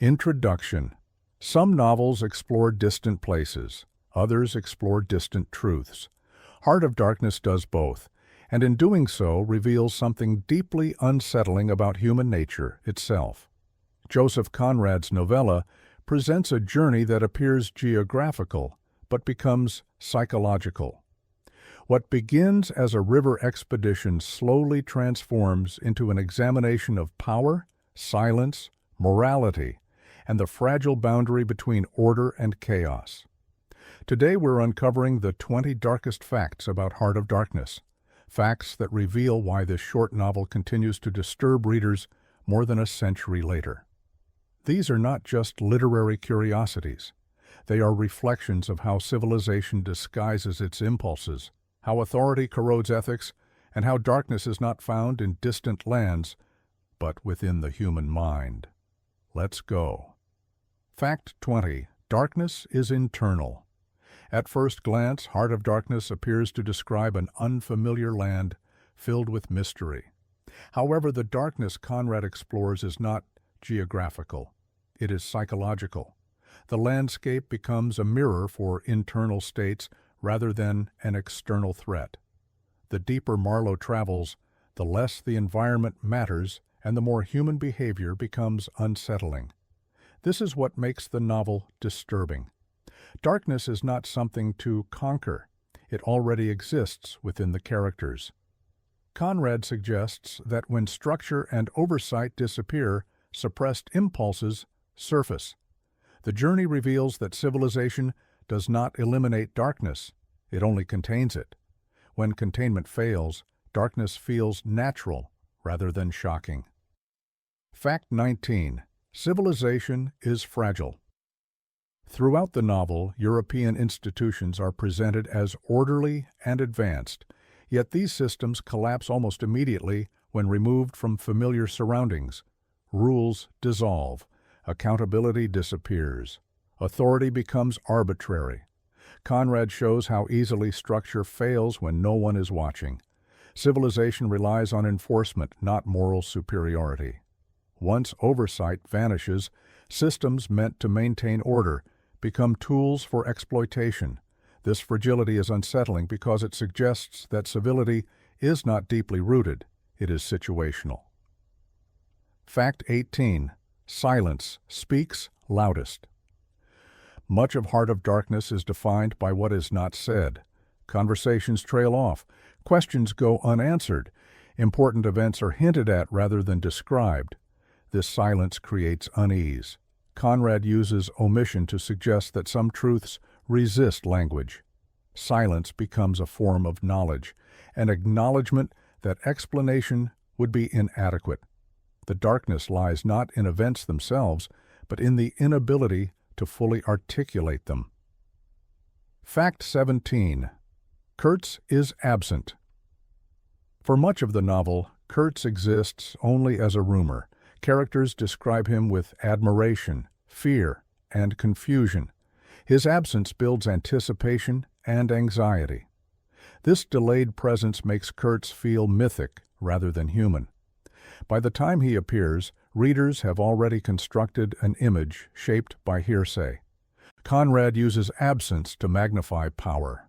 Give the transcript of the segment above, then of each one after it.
Introduction. Some novels explore distant places, others explore distant truths. Heart of Darkness does both, and in doing so reveals something deeply unsettling about human nature itself. Joseph Conrad's novella presents a journey that appears geographical, but becomes psychological. What begins as a river expedition slowly transforms into an examination of power, silence, morality, and the fragile boundary between order and chaos. Today we're uncovering the 20 darkest facts about Heart of Darkness, facts that reveal why this short novel continues to disturb readers more than a century later. These are not just literary curiosities. They are reflections of how civilization disguises its impulses, how authority corrodes ethics, and how darkness is not found in distant lands, but within the human mind. Let's go. Fact 20. Darkness is internal. At first glance, Heart of Darkness appears to describe an unfamiliar land filled with mystery. However, the darkness Conrad explores is not geographical. It is psychological. The landscape becomes a mirror for internal states rather than an external threat. The deeper Marlow travels, the less the environment matters and the more human behavior becomes unsettling. This is what makes the novel disturbing. Darkness is not something to conquer. It already exists within the characters. Conrad suggests that when structure and oversight disappear, suppressed impulses surface. The journey reveals that civilization does not eliminate darkness, it only contains it. When containment fails, darkness feels natural rather than shocking. Fact 19. Civilization is fragile. Throughout the novel, European institutions are presented as orderly and advanced, yet these systems collapse almost immediately when removed from familiar surroundings. Rules dissolve, accountability disappears, authority becomes arbitrary. Conrad shows how easily structure fails when no one is watching. Civilization relies on enforcement, not moral superiority. Once oversight vanishes, systems meant to maintain order become tools for exploitation. This fragility is unsettling because it suggests that civility is not deeply rooted, it is situational. Fact 18. Silence speaks loudest. Much of Heart of Darkness is defined by what is not said. Conversations trail off, questions go unanswered, important events are hinted at rather than described. This silence creates unease. Conrad uses omission to suggest that some truths resist language. Silence becomes a form of knowledge, an acknowledgement that explanation would be inadequate. The darkness lies not in events themselves, but in the inability to fully articulate them. Fact 17. Kurtz is absent. For much of the novel, Kurtz exists only as a rumor. Characters describe him with admiration, fear, and confusion. His absence builds anticipation and anxiety. This delayed presence makes Kurtz feel mythic rather than human. By the time he appears, readers have already constructed an image shaped by hearsay. Conrad uses absence to magnify power.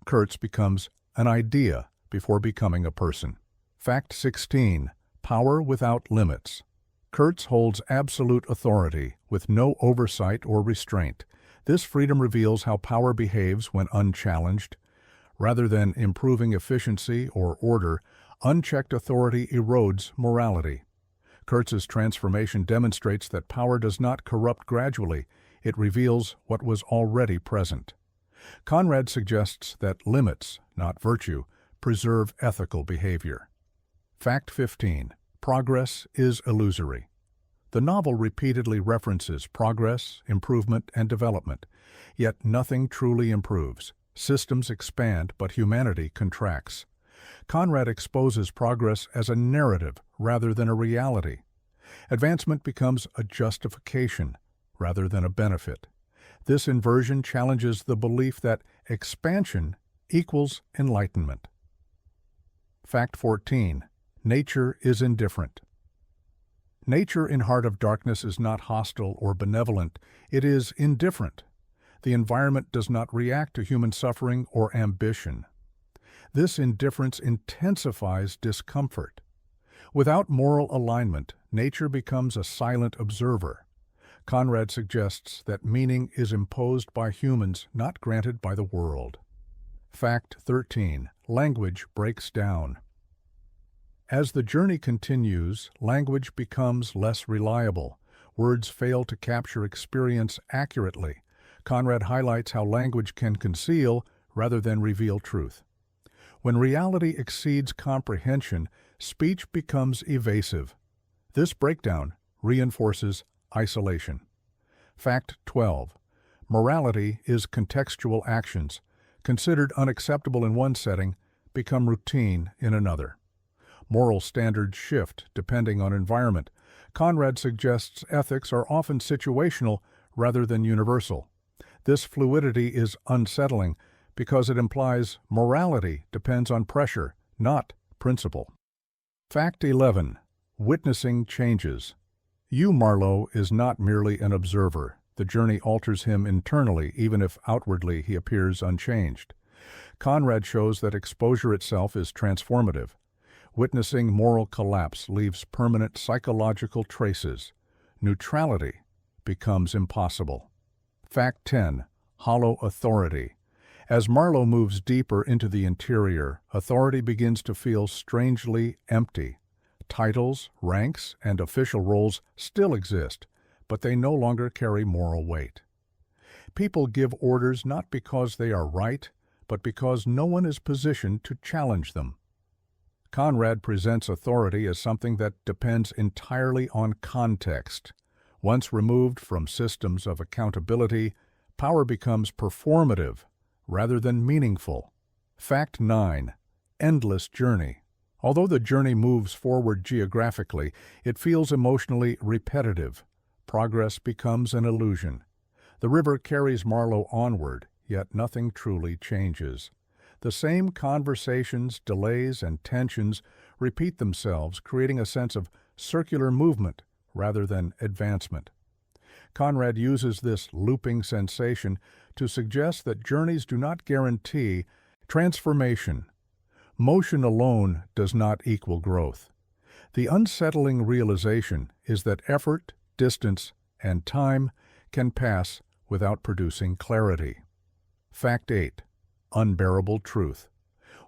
Kurtz becomes an idea before becoming a person. Fact 16. Power without limits. Kurtz holds absolute authority, with no oversight or restraint. This freedom reveals how power behaves when unchallenged. Rather than improving efficiency or order, unchecked authority erodes morality. Kurtz's transformation demonstrates that power does not corrupt gradually, it reveals what was already present. Conrad suggests that limits, not virtue, preserve ethical behavior. Fact 15. Progress is illusory. The novel repeatedly references progress, improvement, and development, yet nothing truly improves. Systems expand, but humanity contracts. Conrad exposes progress as a narrative rather than a reality. Advancement becomes a justification rather than a benefit. This inversion challenges the belief that expansion equals enlightenment. Fact 14. Nature is indifferent. Nature in Heart of Darkness is not hostile or benevolent, it is indifferent. The environment does not react to human suffering or ambition. This indifference intensifies discomfort. Without moral alignment, nature becomes a silent observer. Conrad suggests that meaning is imposed by humans, not granted by the world. Fact 13. Language breaks down. As the journey continues, language becomes less reliable. Words fail to capture experience accurately. Conrad highlights how language can conceal rather than reveal truth. When reality exceeds comprehension, speech becomes evasive. This breakdown reinforces isolation. Fact 12. Morality is contextual actions, considered unacceptable in one setting, become routine in another. Moral standards shift depending on environment. Conrad suggests ethics are often situational rather than universal. This fluidity is unsettling because it implies morality depends on pressure, not principle. Fact 11. Witnessing changes. Marlow is not merely an observer. The journey alters him internally, even if outwardly he appears unchanged. Conrad shows that exposure itself is transformative. Witnessing moral collapse leaves permanent psychological traces. Neutrality becomes impossible. Fact 10. Hollow authority. As Marlow moves deeper into the interior, authority begins to feel strangely empty. Titles, ranks, and official roles still exist, but they no longer carry moral weight. People give orders not because they are right, but because no one is positioned to challenge them. Conrad presents authority as something that depends entirely on context. Once removed from systems of accountability, power becomes performative rather than meaningful. Fact 9. Endless journey. Although the journey moves forward geographically, it feels emotionally repetitive. Progress becomes an illusion. The river carries Marlow onward, yet nothing truly changes. The same conversations, delays, and tensions repeat themselves, creating a sense of circular movement rather than advancement. Conrad uses this looping sensation to suggest that journeys do not guarantee transformation. Motion alone does not equal growth. The unsettling realization is that effort, distance, and time can pass without producing clarity. Fact 8. Unbearable truth.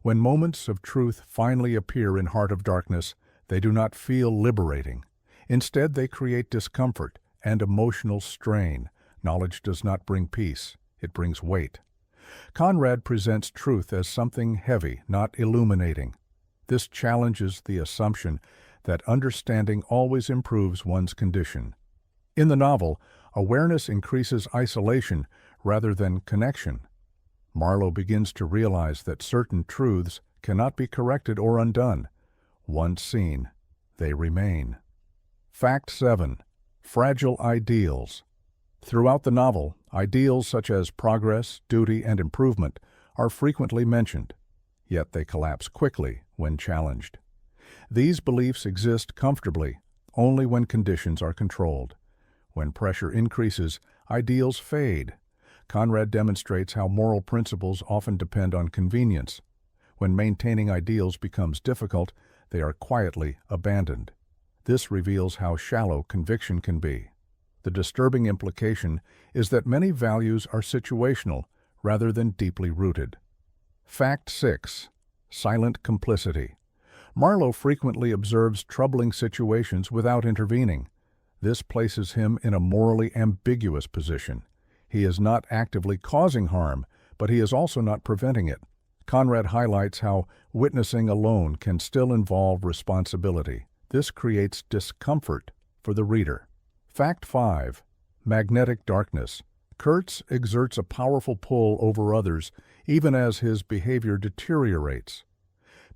When moments of truth finally appear in Heart of Darkness, they do not feel liberating. Instead, they create discomfort and emotional strain. Knowledge does not bring peace, it brings weight. Conrad presents truth as something heavy, not illuminating. This challenges the assumption that understanding always improves one's condition. In the novel, awareness increases isolation rather than connection. Marlow begins to realize that certain truths cannot be corrected or undone. Once seen, they remain. Fact 7. Fragile ideals. Throughout the novel, ideals such as progress, duty, and improvement are frequently mentioned, yet they collapse quickly when challenged. These beliefs exist comfortably only when conditions are controlled. When pressure increases, ideals fade. Conrad demonstrates how moral principles often depend on convenience. When maintaining ideals becomes difficult, they are quietly abandoned. This reveals how shallow conviction can be. The disturbing implication is that many values are situational rather than deeply rooted. Fact 6. Silent complicity. Marlow frequently observes troubling situations without intervening. This places him in a morally ambiguous position. He is not actively causing harm, but he is also not preventing it. Conrad highlights how witnessing alone can still involve responsibility. This creates discomfort for the reader. Fact 5. Magnetic darkness. Kurtz exerts a powerful pull over others, even as his behavior deteriorates.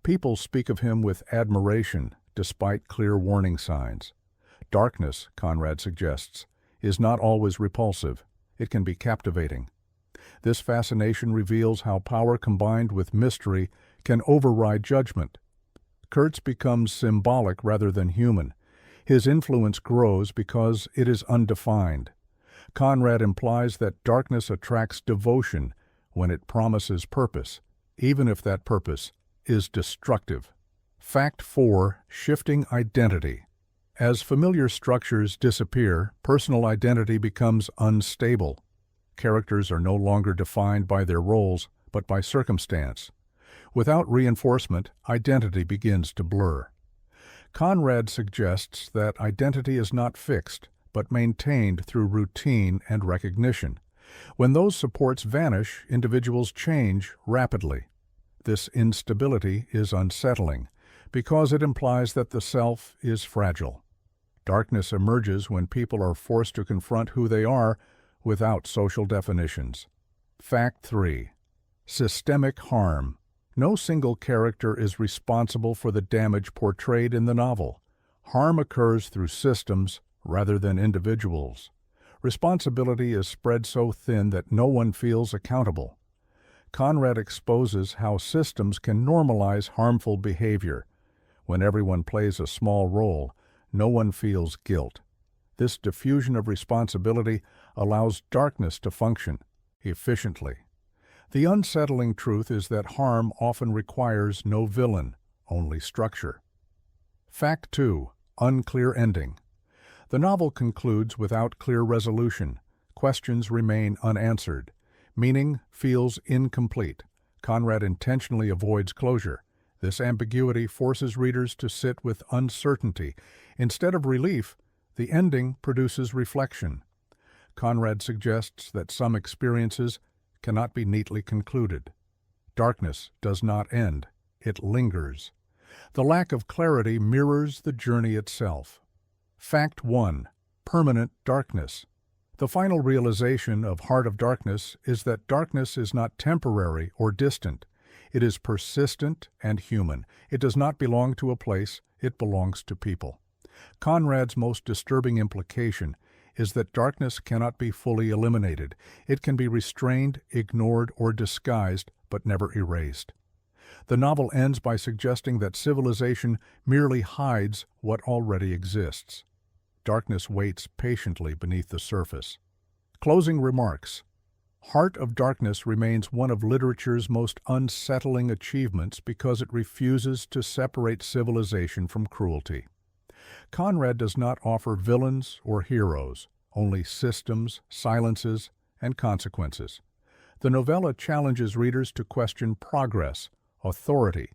People speak of him with admiration, despite clear warning signs. Darkness, Conrad suggests, is not always repulsive. It can be captivating. This fascination reveals how power combined with mystery can override judgment. Kurtz becomes symbolic rather than human. His influence grows because it is undefined. Conrad implies that darkness attracts devotion when it promises purpose, even if that purpose is destructive. Fact 4. Shifting identity. As familiar structures disappear, personal identity becomes unstable. Characters are no longer defined by their roles, but by circumstance. Without reinforcement, identity begins to blur. Conrad suggests that identity is not fixed, but maintained through routine and recognition. When those supports vanish, individuals change rapidly. This instability is unsettling, because it implies that the self is fragile. Darkness emerges when people are forced to confront who they are without social definitions. Fact 3. Systemic harm. No single character is responsible for the damage portrayed in the novel. Harm occurs through systems rather than individuals. Responsibility is spread so thin that no one feels accountable. Conrad exposes how systems can normalize harmful behavior. When everyone plays a small role, no one feels guilt. This diffusion of responsibility allows darkness to function efficiently. The unsettling truth is that harm often requires no villain, only structure. Fact 2. Unclear ending. The novel concludes without clear resolution. Questions remain unanswered. Meaning feels incomplete. Conrad intentionally avoids closure. This ambiguity forces readers to sit with uncertainty. Instead of relief, the ending produces reflection. Conrad suggests that some experiences cannot be neatly concluded. Darkness does not end, it lingers. The lack of clarity mirrors the journey itself. Fact 1. Permanent darkness. The final realization of Heart of Darkness is that darkness is not temporary or distant. It is persistent and human. It does not belong to a place, it belongs to people. Conrad's most disturbing implication is that darkness cannot be fully eliminated. It can be restrained, ignored, or disguised, but never erased. The novel ends by suggesting that civilization merely hides what already exists. Darkness waits patiently beneath the surface. Closing remarks. Heart of Darkness remains one of literature's most unsettling achievements because it refuses to separate civilization from cruelty. Conrad does not offer villains or heroes, only systems, silences, and consequences. The novella challenges readers to question progress, authority,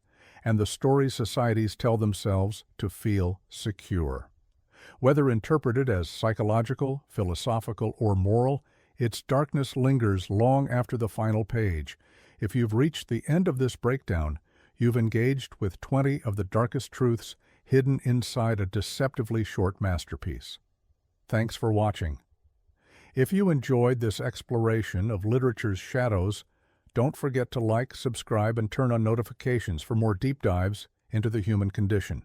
and the stories societies tell themselves to feel secure. Whether interpreted as psychological, philosophical, or moral, its darkness lingers long after the final page. If you've reached the end of this breakdown, you've engaged with 20 of the darkest truths hidden inside a deceptively short masterpiece. Thanks for watching. If you enjoyed this exploration of literature's shadows, don't forget to like, subscribe, and turn on notifications for more deep dives into the human condition.